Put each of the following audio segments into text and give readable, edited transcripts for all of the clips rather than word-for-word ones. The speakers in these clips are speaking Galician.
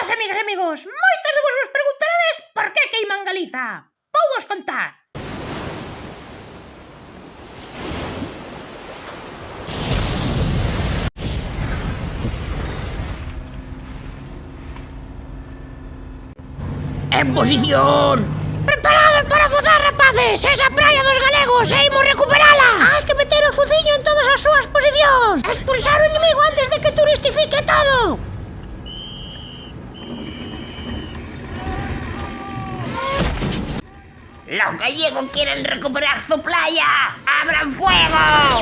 Boas, amigas e amigos, moitos de vos preguntarades por que queiman Galiza. Vou vos contar. En posición! Preparados para fozar, rapaces! Esa praia dos galegos, e imos recuperala! Hai que meter o fuciño en todas as súas posicións! Expulsar o inimigo antes de que turistifique todo! ¡Los gallegos quieren recuperar su playa! ¡Abran fuego!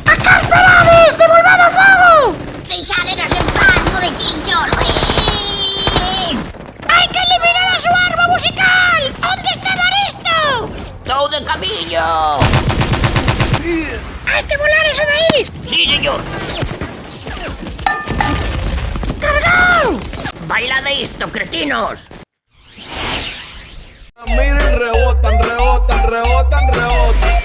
¡Acá esperades! ¡Devolvad o fogo! ¡Deixádenos en paz, no de chinchos! ¡Hai que eliminar a súa arma musical! Onde está Baristo? ¡Todo de camino! ¡Hai que volar eso de aí! ¡Sí, señor! ¡Cargao! ¡Bailad esto, cretinos! Miren, rebotan, rebotan, rebotan, rebotan.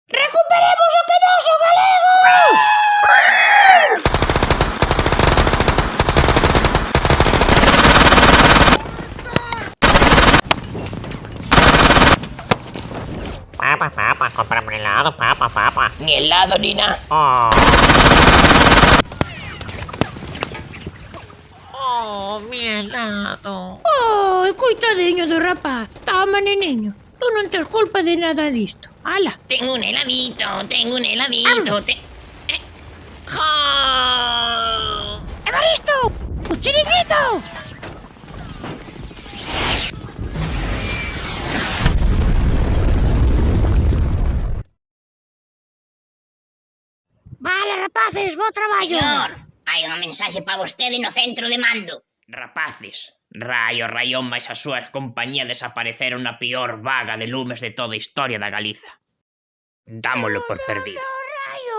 ¡Recuperemos o penoso, galegos! Papá, cómprame un helado, papá. Ni helado ni nada. Oh, mi helado. Ai, coitadiño do rapaz. Toma, neniño. Tú non tes culpa de nada disto. Ala. Tengo un heladito, tengo un heladito. ¡Oh! ¡Evaristo! ¡Un chiringuito! Vale, rapaces, bo traballo. Señor, hai unha mensaxe para vostede no centro de mando. Rapaces, Raio Raión máis a súa compañía desapareceron na peor vaga de lumes de toda a historia da Galiza. Dámolo por perdido. Raio,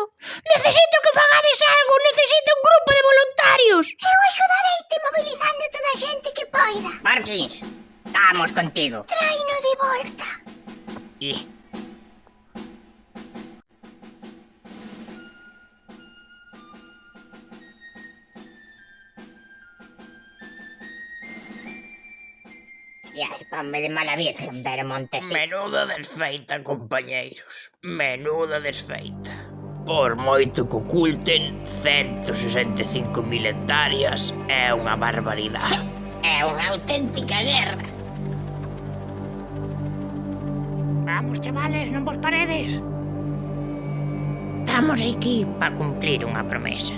necesito que fagades algo, necesito un grupo de voluntarios. Eu axudareite mobilizando toda a xente que poida. Martins, estamos contigo. Traino de volta. E... Espame de mala virgen, pero Montesí. Menuda desfeita, compañeiros. Menuda desfeita. Por moito que oculten, 165.000 hectáreas é unha barbaridade. É unha auténtica guerra. Vamos, chavales, non vos paredes. Estamos aquí para cumplir unha promesa.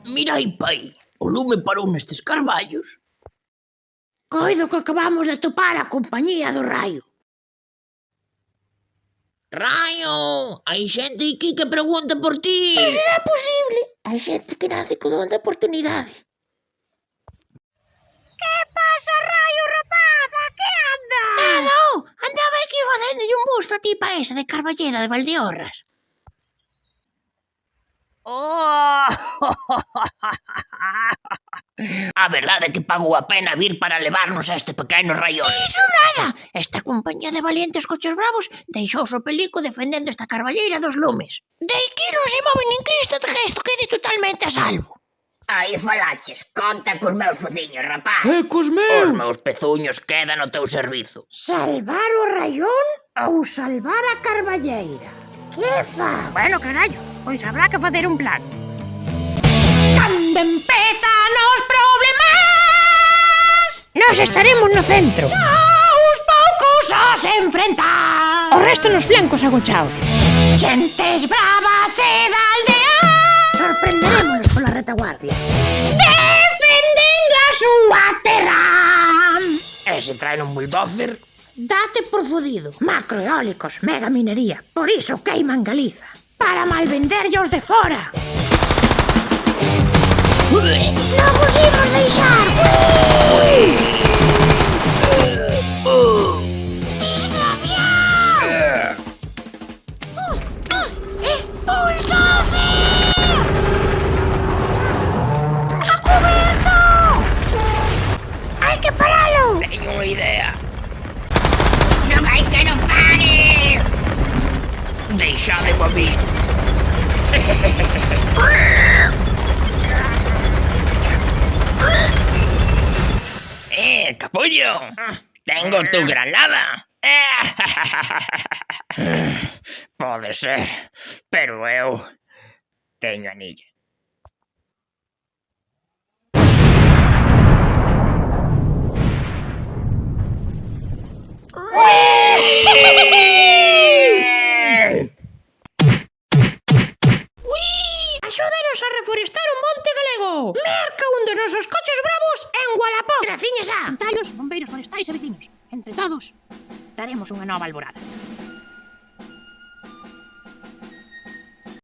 Mirai, pai, o lume parou nestes carballos. Coido que acabamos de topar a compañía do Raio. Raio, hai xente aquí que pregunta por ti. Pero será posible? Hai xente que nace co don da oportunidade. Que pasa, Raio, rapaz? A que anda? Nada, andaba aquí facéndolle un busto a tipa esa de Carballeda de Valdeorras. Oh! A verdade é que pagou a pena vir para levarnos a este pequeno raión. Iso nada! Esta compañía de valientes coches bravos deixou o pelico defendendo esta carballeira dos lumes. Dei que non se move nin Cristo de que isto quede totalmente a salvo. Aí falaches, conta cos meus fociños, rapaz. Cos meus? Os meus pezuños quedan ao teu servizo. Salvar o raión ou salvar a carballeira? Que fa? Bueno, carallo, pois habrá que facer un plan. Cando empezan os problemas, nós estaremos no centro. Aos poucos os enfrentar. O resto nos flancos agochaos. Xentes bravas e da aldea, sorprenderémonos pola retaguardia. Defendendo a súa terra. E se traen un bulldozer? Date por fodido. Macroeólicos, mega minería. Por iso queiman Galiza. Para malvenderlle os de fora. Non vos imos deixar. Desgraciado! ¡Bulldozer! ¡A cuberto! ¡Hai que paralo! unha idea. Non hai que non pare! Deixademo a mí. Capullo, tengo tu granada. Pode ser, pero eu teño anilla. Axúdenos a reforestar un monte galego. Merca un dos nosos coches bravos en Wallapop. Graciñas a tallos, bombeiros forestais e veciños. Entre todos, daremos unha nova alborada.